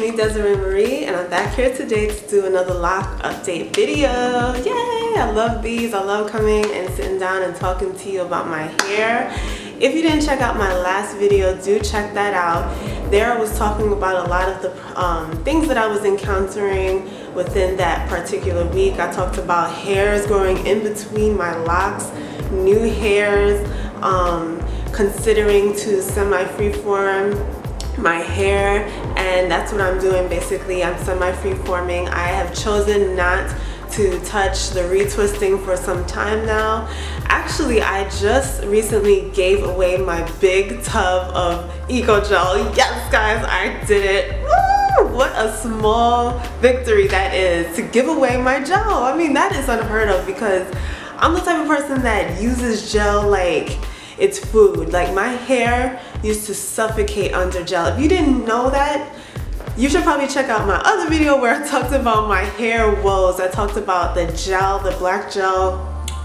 me Desiree Marie, and I'm back here today to do another lock update video. Yay! I love these. I love coming and sitting down and talking to you about my hair. If you didn't check out my last video, do check that out. There I was talking about a lot of the things that I was encountering within that particular week. I talked about hairs growing in between my locks, new hairs, considering to semi-freeform my hair, and that's what I'm doing basically. I'm semi-free-forming. I have chosen not to touch the retwisting for some time now. Actually, I just recently gave away my big tub of Eco Gel. Yes guys, I did it. Woo! What a small victory that is, to give away my gel. I mean, that is unheard of because I'm the type of person that uses gel like it's food. Like, my hair used to suffocate under gel. If you didn't know that, you should probably check out my other video where I talked about my hair woes. I talked about the gel, the black gel,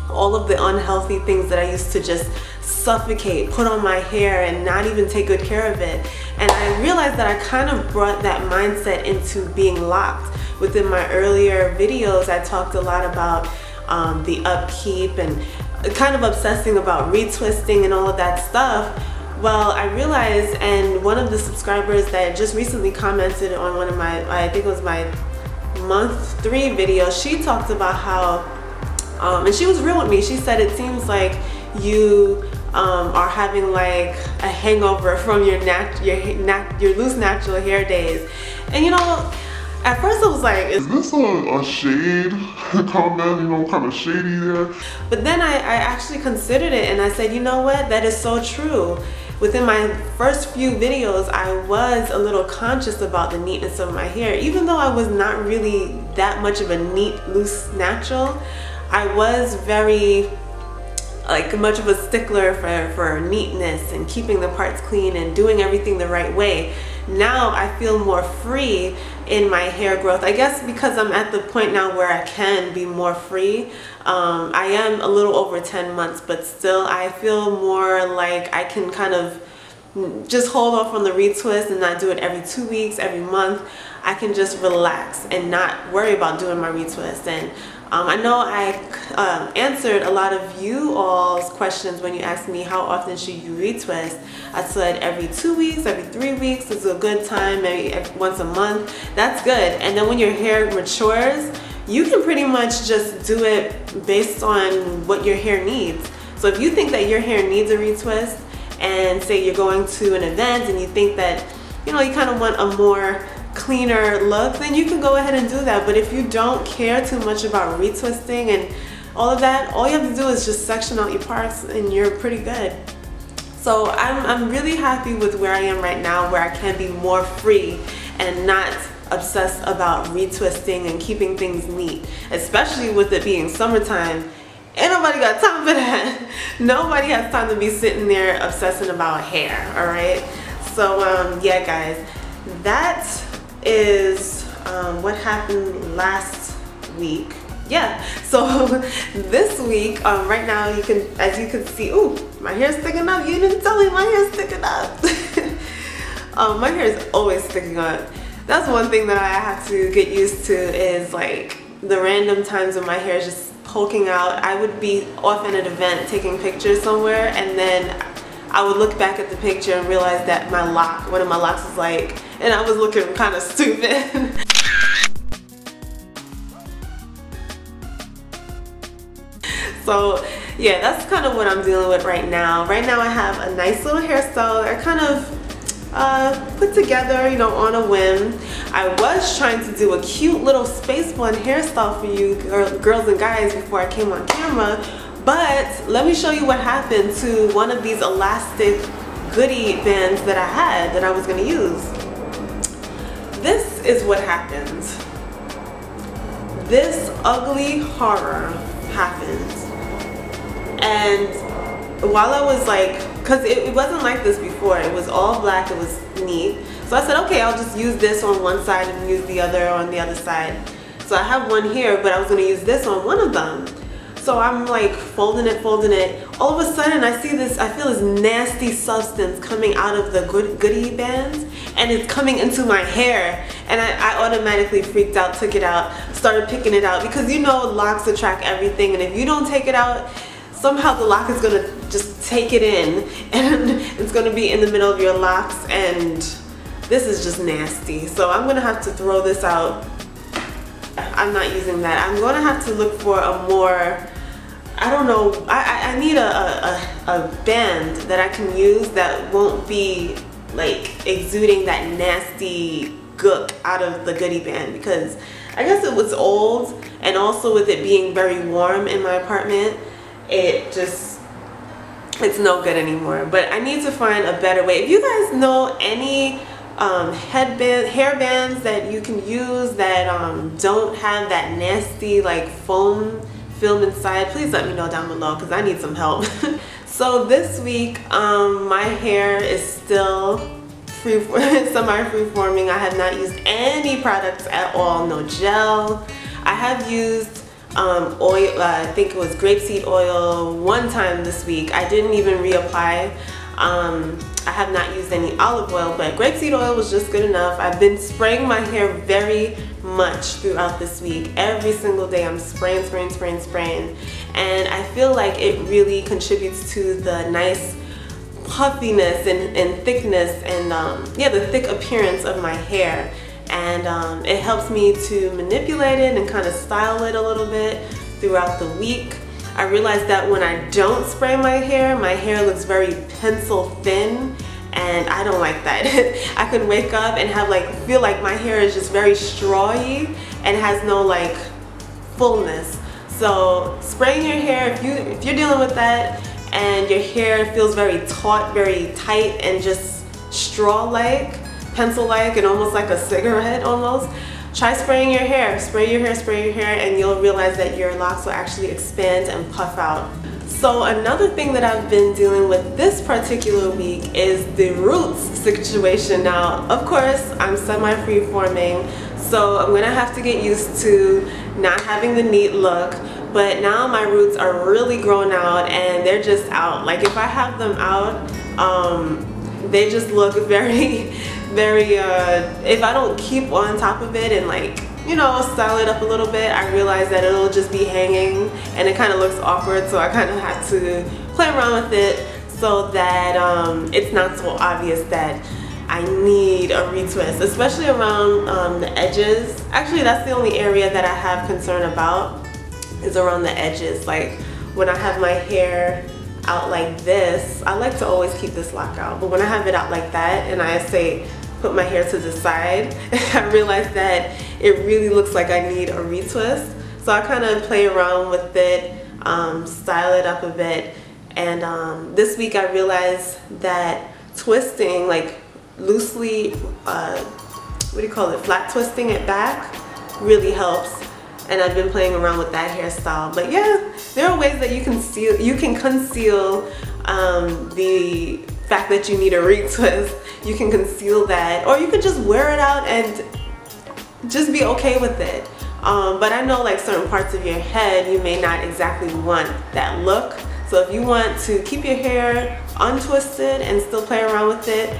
all of the unhealthy things that I used to just suffocate, put on my hair and not even take good care of it. And I realized that I kind of brought that mindset into being locked. Within my earlier videos, I talked a lot about the upkeep and kind of obsessing about retwisting and all of that stuff. Well, I realized, and one of the subscribers that just recently commented on one of my, I think it was my month 3 video, she talked about how, and she was real with me, she said it seems like you are having like a hangover from your loose natural hair days. And you know, at first I was like, is this a shade comment, you know, kind of shady there? But then I actually considered it and I said, you know what, that is so true. Within my first few videos, I was a little conscious about the neatness of my hair. Even though I was not really that much of a neat, loose natural, I was very much of a stickler for neatness and keeping the parts clean and doing everything the right way. Now I feel more free in my hair growth. I guess because I'm at the point now where I can be more free. I am a little over 10 months, but still I feel more like I can kind of just hold off on the retwist and not do it every 2 weeks, every month. I can just relax and not worry about doing my retwist. And I know I answered a lot of you all's questions when you asked me how often should you retwist. I said every 2 weeks, every 3 weeks is a good time, maybe once a month. That's good. And then when your hair matures, you can pretty much just do it based on what your hair needs. So if you think that your hair needs a retwist, and say you're going to an event and you think that, you know, you kind of want a more cleaner look, then you can go ahead and do that. But if you don't care too much about retwisting and all of that, all you have to do is just section out your parts and you're pretty good. So I'm really happy with where I am right now, where I can be more free and not obsessed about retwisting and keeping things neat, especially with it being summertime. Ain't nobody got time for that. Nobody has time to be sitting there obsessing about hair, all right? So yeah guys, that is what happened last week. Yeah, so this week, right now, you can, as you can see, ooh, my hair's sticking up. You didn't tell me my hair's sticking up. My hair is always sticking up. That's one thing that I have to get used to, is like the random times when my hair is just poking out. I would be off at an event taking pictures somewhere, and then I would look back at the picture and realize that my lock, one of my locks was like, and I was looking kind of stupid. So yeah, that's kind of what I'm dealing with right now. Right now I have a nice little hairstyle that I kind of put together, you know, on a whim. I was trying to do a cute little space bun hairstyle for you girls and guys before I came on camera, but let me show you what happened to one of these elastic goodie bands that I had that I was going to use. This is what happened. This ugly horror happened. And while I was like, because it wasn't like this before, it was all black, it was neat. So I said, okay, I'll just use this on one side and use the other on the other side. So I have one here, but I was going to use this on one of them. So I'm like folding it. All of a sudden I see this, I feel this nasty substance coming out of the goodie bands. and it's coming into my hair. And I automatically freaked out, took it out, started picking it out, because you know locks attract everything, and if you don't take it out, somehow the lock is gonna just take it in, and it's gonna be in the middle of your locks, and this is just nasty. So I'm gonna have to throw this out. I'm not using that. I'm gonna have to look for a more, I don't know, I need a band that I can use that won't be like exuding that nasty gook out of the goodie band, because I guess it was old, and also with it being very warm in my apartment, it's no good anymore. But I need to find a better way. If you guys know any hair bands that you can use that don't have that nasty like foam film inside, please let me know down below, because I need some help. So this week my hair is still semi-free-forming. I have not used any products at all, no gel. I have used oil, I think it was grapeseed oil one time this week. I didn't even reapply. I have not used any olive oil, but grapeseed oil was just good enough. I've been spraying my hair very much throughout this week. Every single day I'm spraying, and I feel like it really contributes to the nice puffiness and thickness and yeah, the thick appearance of my hair. And it helps me to manipulate it and kind of style it a little bit throughout the week. I realized that when I don't spray my hair looks very pencil thin, and I don't like that. I could wake up and have feel like my hair is just very strawy and has no like fullness. So spraying your hair, if you're dealing with that and your hair feels very taut, very tight, and just straw-like, pencil-like, and almost like a cigarette almost, try spraying your hair. Spray your hair, and you'll realize that your locks will actually expand and puff out. So another thing that I've been dealing with this particular week is the roots situation. Now, of course, I'm semi-free-forming, so I'm gonna have to get used to not having the neat look, but now my roots are really grown out, and they're just out. Like if I have them out, they just look very if I don't keep on top of it and style it up a little bit, I realize that it'll just be hanging and it kind of looks awkward. So I kind of have to play around with it so that it's not so obvious that I need a retwist, especially around the edges. Actually, that's the only area that I have concern about, is around the edges. Like when I have my hair out like this, I like to always keep this lock out, but when I have it out like that and I say put my hair to the side, I realize that it really looks like I need a retwist. So I kind of play around with it, style it up a bit, and this week I realized that twisting, like loosely, what do you call it, flat twisting it back really helps. And I've been playing around with that hairstyle. But yeah, there are ways that you can conceal the fact that you need a retwist. You can conceal that, or you could just wear it out and just be okay with it. But I know like certain parts of your head, you may not exactly want that look. So if you want to keep your hair untwisted and still play around with it,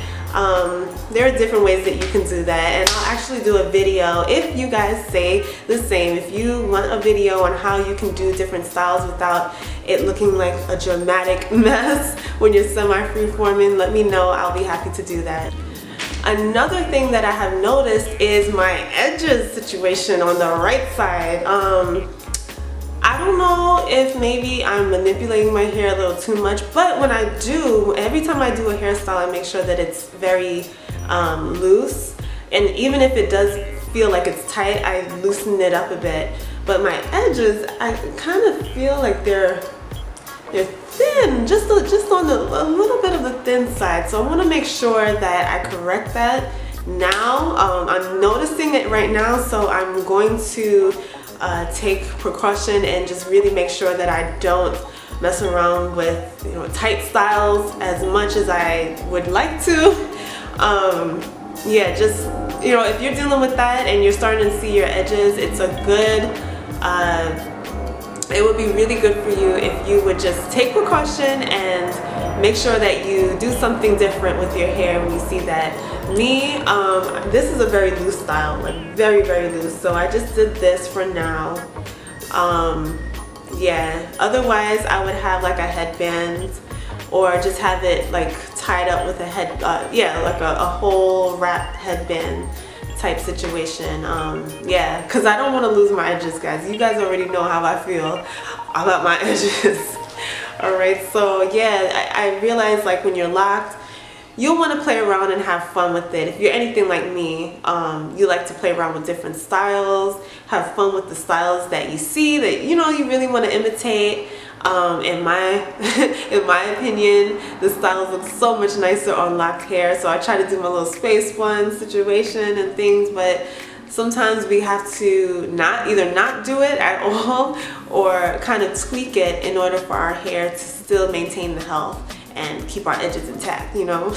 there are different ways that you can do that, and I'll actually do a video if you guys say the same. If you want a video on how you can do different styles without it looking like a dramatic mess when you're semi-free-forming, let me know. I'll be happy to do that. Another thing that I have noticed is my edges situation on the right side. I don't know if maybe I'm manipulating my hair a little too much, but when I do, every time I do a hairstyle, I make sure that it's very loose. And even if it does feel like it's tight, I loosen it up a bit. But my edges, I kind of feel like they're thin, just on a little bit of the thin side. So I want to make sure that I correct that now. I'm noticing it right now, so I'm going to take precaution and just really make sure that I don't mess around with tight styles as much as I would like to. Yeah, just if you're dealing with that and you're starting to see your edges, it's a good it would be really good for you if you would just take precaution and make sure that you do something different with your hair when you see that Me, this is a very loose style, like very, very loose. So I just did this for now. Yeah, otherwise I would have like a headband or just have it like tied up with a head, yeah, like a whole wrapped headband type situation. Yeah, because I don't want to lose my edges, guys. You guys already know how I feel about my edges. Alright, so yeah, I realize like when you're locked, you'll want to play around and have fun with it. If you're anything like me, you like to play around with different styles, have fun with the styles that you see that you know you really want to imitate. In my in my opinion, the styles look so much nicer on locked hair, so I try to do my little space one situation and things, but sometimes we have to either not do it at all or kind of tweak it in order for our hair to still maintain the health and keep our edges intact, you know.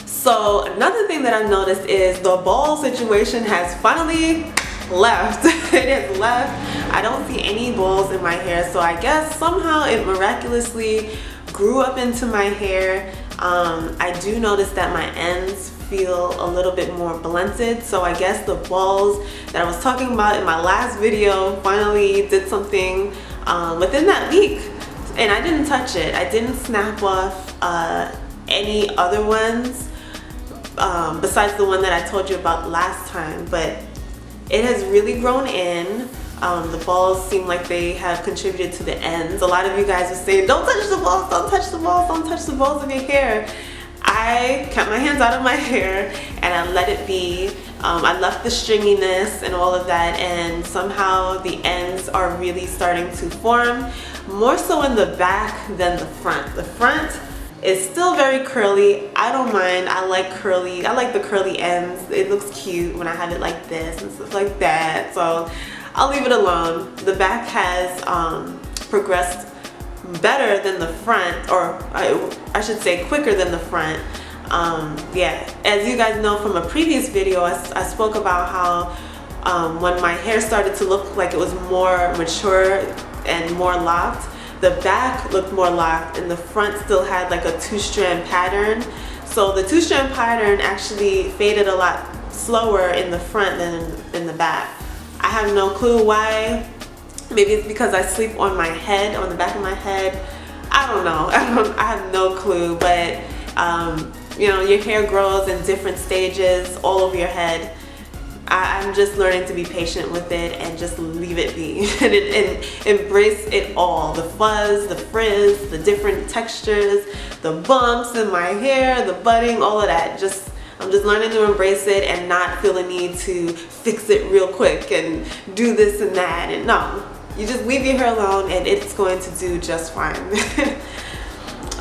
So another thing that I've noticed is the ball situation has finally left. It has left. I don't see any balls in my hair, so I guess somehow it miraculously grew up into my hair. I do notice that my ends feel a little bit more blunted, so I guess the balls that I was talking about in my last video finally did something within that week. And I didn't touch it. I didn't snap off any other ones besides the one that I told you about last time, but it has really grown in. The balls seem like they have contributed to the ends. A lot of you guys are saying, don't touch the balls, don't touch the balls, don't touch the balls of your hair. I kept my hands out of my hair and I let it be. I left the stringiness and all of that, and somehow the ends are really starting to form, more so in the back than the front. The front is still very curly. I don't mind. I like curly. I like the curly ends. It looks cute when I have it like this and stuff like that. So I'll leave it alone. The back has progressed better than the front, or I should say quicker than the front. Yeah, as you guys know from a previous video, I spoke about how when my hair started to look like it was more mature and more locked, the back looked more locked and the front still had like a two-strand pattern. So the two-strand pattern actually faded a lot slower in the front than in the back. I have no clue why. Maybe it's because I sleep on my head, on the back of my head. I don't know. I have no clue, but you know, your hair grows in different stages all over your head. I'm just learning to be patient with it and just leave it be and embrace it all. The fuzz, the frizz, the different textures, the bumps in my hair, the budding, all of that. I'm just learning to embrace it and not feel the need to fix it real quick and do this and that. And no, you just leave your hair alone and it's going to do just fine.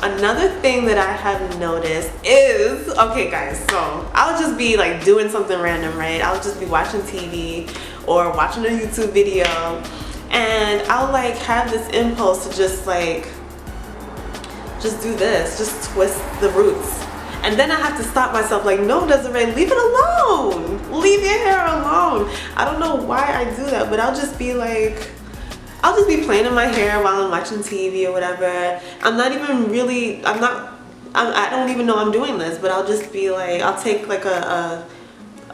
Another thing that I have noticed is, okay guys, so I'll just be like doing something random, right? I'll just be watching TV or watching a YouTube video and I'll like have this impulse to just do this, just twist the roots. And then I have to stop myself like, no Desiree, leave it alone. Leave your hair alone. I don't know why I do that, but I'll just be playing in my hair while I'm watching TV or whatever. I'm not even really, I don't even know I'm doing this, but I'll just be like, I'll take like a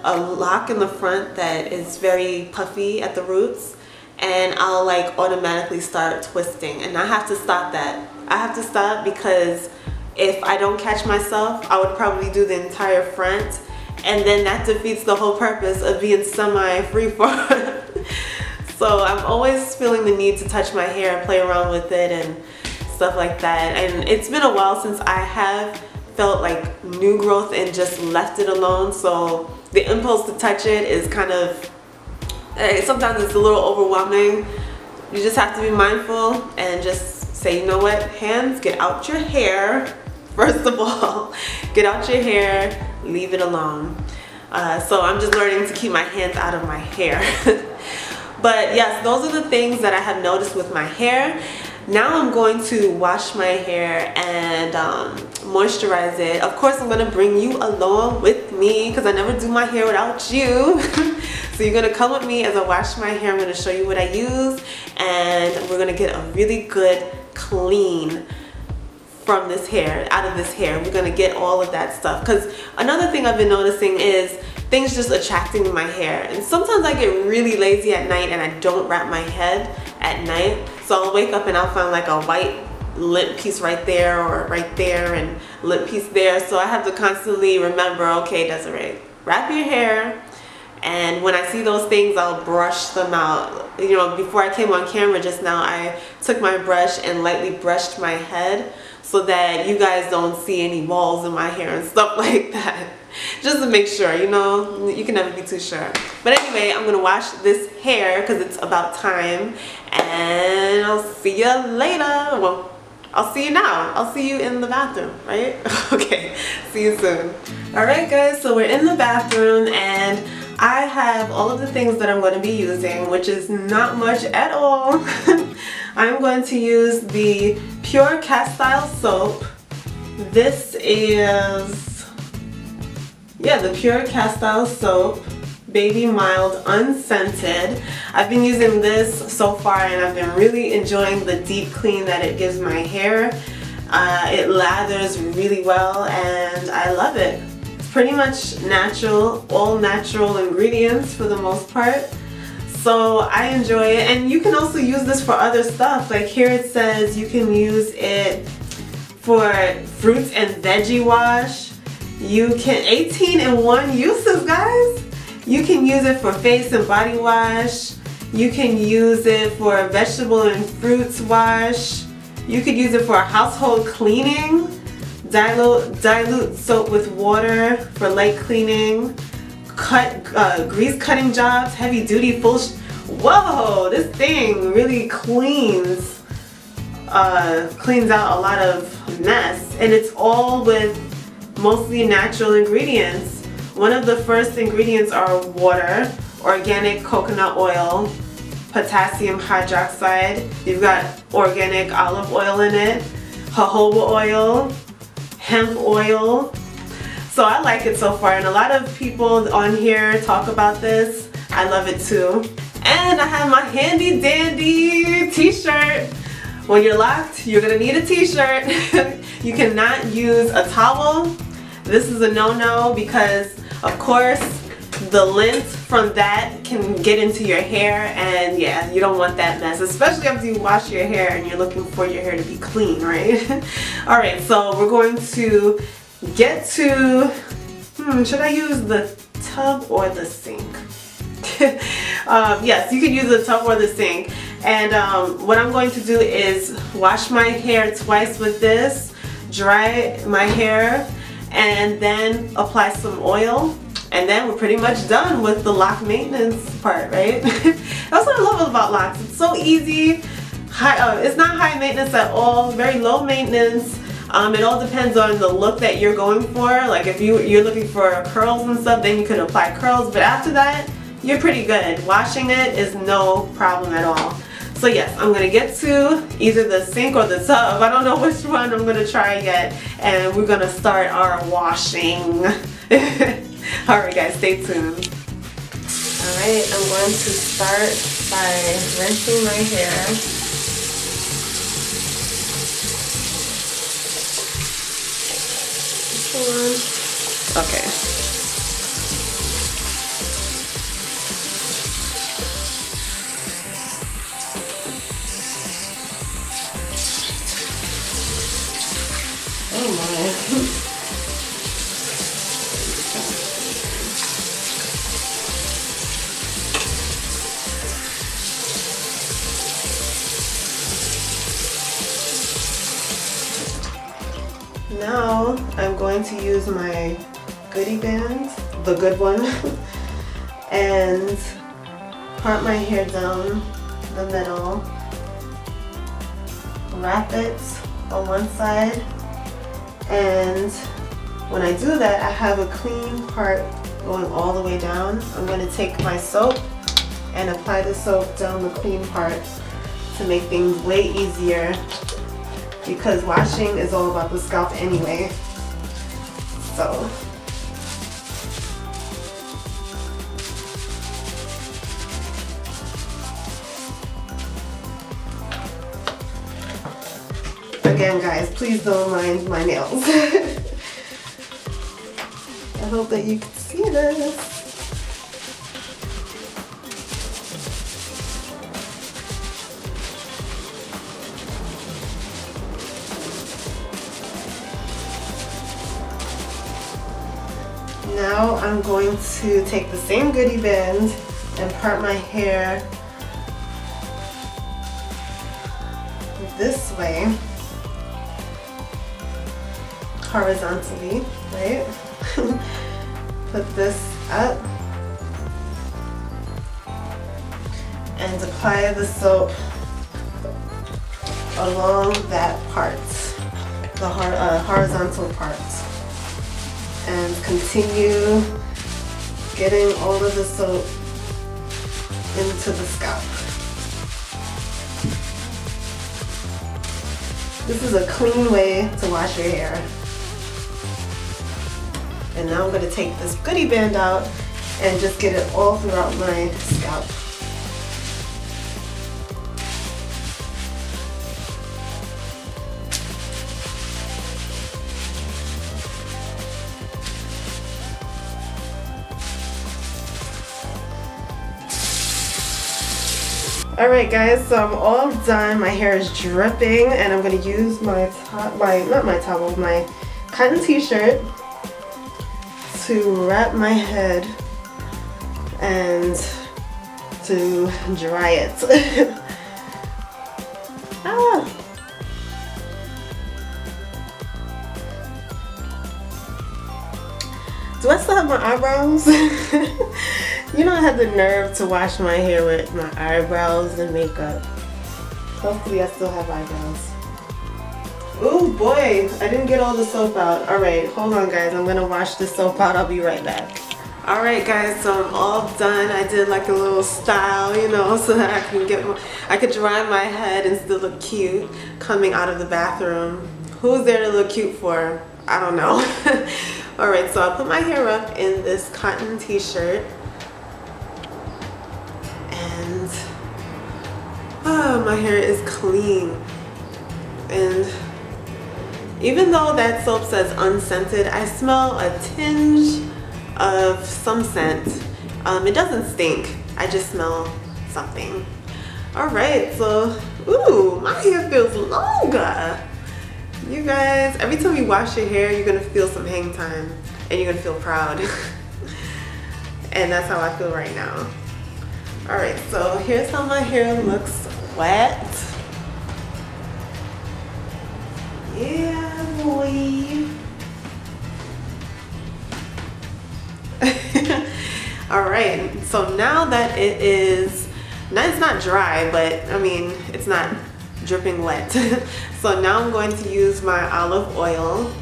lock in the front that is very puffy at the roots and I'll like automatically start twisting, and I have to stop that. I have to stop because if I don't catch myself, I would probably do the entire front, and then that defeats the whole purpose of being semi-freeform. So I'm always feeling the need to touch my hair and play around with it and stuff like that. And it's been a while since I have felt like new growth and just left it alone. So the impulse to touch it is kind of, sometimes it's a little overwhelming. You just have to be mindful and just say, you know what, hands, get out your hair. First of all, get out your hair, leave it alone. So I'm just learning to keep my hands out of my hair. But yes, those are the things that I have noticed with my hair. Now I'm going to wash my hair and moisturize it. Of course, I'm going to bring you along with me because I never do my hair without you. So you're going to come with me as I wash my hair. I'm going to show you what I use, and we're going to get a really good, clean, from this hair, out of this hair. We're gonna get all of that stuff. Because another thing I've been noticing is things just attracting my hair. And sometimes I get really lazy at night and I don't wrap my head at night. So I'll wake up and I'll find like a white lip piece right there or right there and lip piece there. So I have to constantly remember, okay, Desiree, wrap your hair. And when I see those things, I'll brush them out. You know, before I came on camera just now, I took my brush and lightly brushed my head so that you guys don't see any balls in my hair and stuff like that. Just to make sure, you know, you can never be too sure. But anyway, I'm gonna wash this hair because it's about time. And I'll see you later. Well, I'll see you now. I'll see you in the bathroom, right? Okay, see you soon. Alright guys, so we're in the bathroom and I have all of the things that I'm going to be using, which is not much at all. I'm going to use the Pure Castile soap. This is, yeah, the Pure Castile soap, Baby Mild Unscented. I've been using this so far and I've been really enjoying the deep clean that it gives my hair. It lathers really well and I love it. Pretty much natural, all natural ingredients for the most part. So I enjoy it, and you can also use this for other stuff. Like here it says you can use it for fruits and veggie wash. You can 18-in-1 uses, guys. You can use it for face and body wash. You can use it for vegetable and fruits wash. You could use it for household cleaning. Dilute soap with water for light cleaning, grease cutting jobs, heavy duty whoa, this thing really cleans out a lot of mess, and it's all with mostly natural ingredients. One of the first ingredients are water, organic coconut oil, potassium hydroxide, you've got organic olive oil in it, jojoba oil, hemp oil. So I like it so far, and a lot of people on here talk about this. I love it too. And I have my handy dandy t-shirt. When you're locked, you're gonna need a t-shirt. You cannot use a towel. This is a no-no because of course the lint from that can get into your hair, and yeah, you don't want that mess, especially after you wash your hair and you're looking for your hair to be clean, right? Alright, so we're going to get to, should I use the tub or the sink? Yes, you can use the tub or the sink. And what I'm going to do is wash my hair twice with this, dry my hair, and then apply some oil. And then we're pretty much done with the lock maintenance part, right? That's what I love about locks. It's so easy. It's not high maintenance at all, very low maintenance. It all depends on the look that you're going for. Like if you're looking for curls and stuff, then you can apply curls. But after that, you're pretty good. Washing it is no problem at all. So yes, I'm going to get to either the sink or the tub. I don't know which one I'm going to try yet. And we're going to start our washing. Alright guys, stay tuned. Alright, I'm going to start by rinsing my hair. This one. Okay. Oh my. Now I'm going to use my goodie band, the good one, and part my hair down the middle, wrap it on one side, and when I do that I have a clean part going all the way down. I'm going to take my soap and apply the soap down the clean part to make things way easier, because washing is all about the scalp anyway. So Again, guys, please don't mind my nails. I hope that you can see this. Now I'm going to take the same goodie band and part my hair this way, horizontally, right? Put this up and apply the soap along that part, the horizontal part, and continue getting all of the soap into the scalp. This is a clean way to wash your hair. And now I'm going to take this goodie band out and just get it all throughout my scalp. Alright guys, so I'm all done. My hair is dripping and I'm going to use my my cotton t-shirt to wrap my head and to dry it. Ah. Do I still have my eyebrows? You know, I had the nerve to wash my hair with my eyebrows and makeup. Hopefully I still have eyebrows. Oh boy, I didn't get all the soap out. Alright, hold on guys, I'm gonna wash the soap out. I'll be right back. Alright guys, so I'm all done. I did like a little style, you know, so that I could dry my head and still look cute coming out of the bathroom. Who's there to look cute for? I don't know. Alright, so I put my hair up in this cotton t-shirt. And oh, my hair is clean. And even though that soap says unscented, I smell a tinge of some scent. It doesn't stink. I just smell something. Alright, so, ooh, my hair feels longer. You guys, every time you wash your hair, you're going to feel some hang time. And you're going to feel proud. And that's how I feel right now. Alright, so here's how my hair looks wet. Yeah, boy. Alright, so now that it's not dry, but I mean, it's not dripping wet. So now I'm going to use my olive oil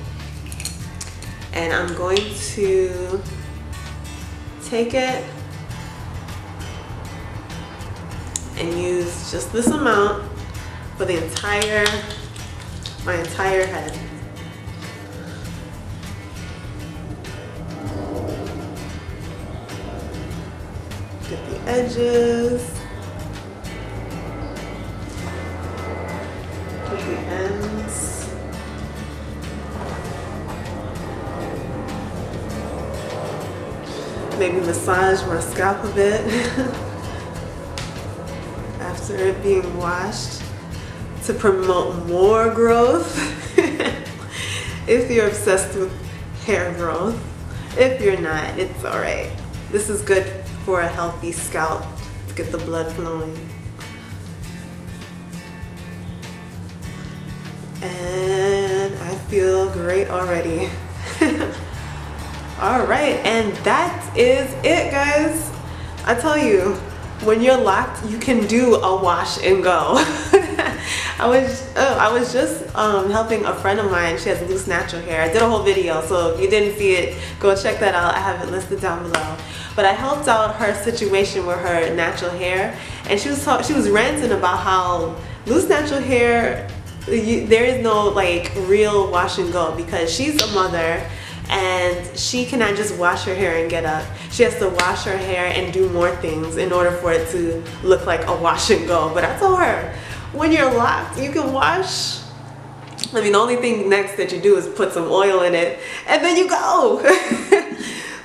and I'm going to take it and use just this amount for the my entire head. Get the edges, get the ends. Maybe massage my scalp a bit after it being washed to promote more growth. If you're obsessed with hair growth. If you're not, it's alright. This is good for a healthy scalp to get the blood flowing. And I feel great already. Alright, and that is it, guys. I tell you, when you're locked, you can do a wash and go. I was just helping a friend of mine. She has loose natural hair. I did a whole video, so if you didn't see it, go check that out. I have it listed down below. But I helped out her situation with her natural hair, and she was ranting about how loose natural hair, there is no like real wash and go, because she's a mother and she cannot just wash her hair and get up. She has to wash her hair and do more things in order for it to look like a wash and go. But I told her, when you're locked, you can wash I mean, the only thing next that you do is put some oil in it and then you go.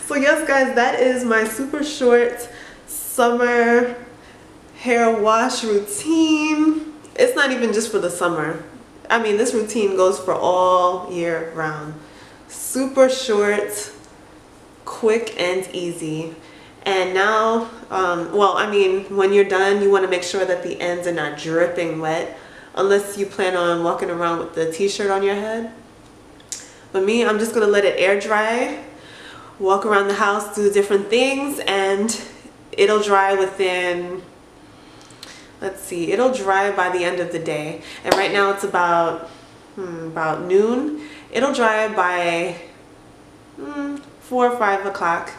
So yes guys, that is my super short summer hair wash routine. It's not even just for the summer. I mean, this routine goes for all year round. Super short, quick and easy. And now, well, I mean, when you're done, you want to make sure that the ends are not dripping wet, unless you plan on walking around with the t-shirt on your head. But me, I'm just going to let it air dry, walk around the house, do different things, and it'll dry within, let's see, it'll dry by the end of the day. And right now it's about noon. It'll dry by 4 or 5 o'clock.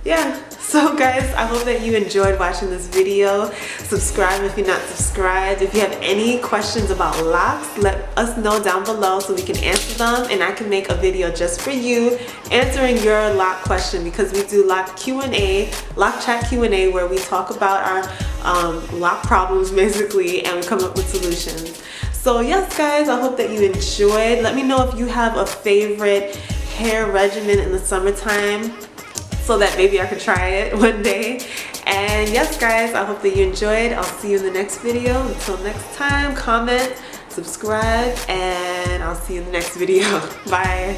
Yeah, so guys, I hope that you enjoyed watching this video. Subscribe if you're not subscribed. If you have any questions about locks, let us know down below so we can answer them, and I can make a video just for you answering your lock question, because we do Loc Chat Q&A, where we talk about our lock problems basically, and we come up with solutions. So yes guys, I hope that you enjoyed. Let me know if you have a favorite hair regimen in the summertime, so that maybe I could try it one day. And yes guys, I hope that you enjoyed. I'll see you in the next video. Until next time, comment, subscribe, and I'll see you in the next video. Bye.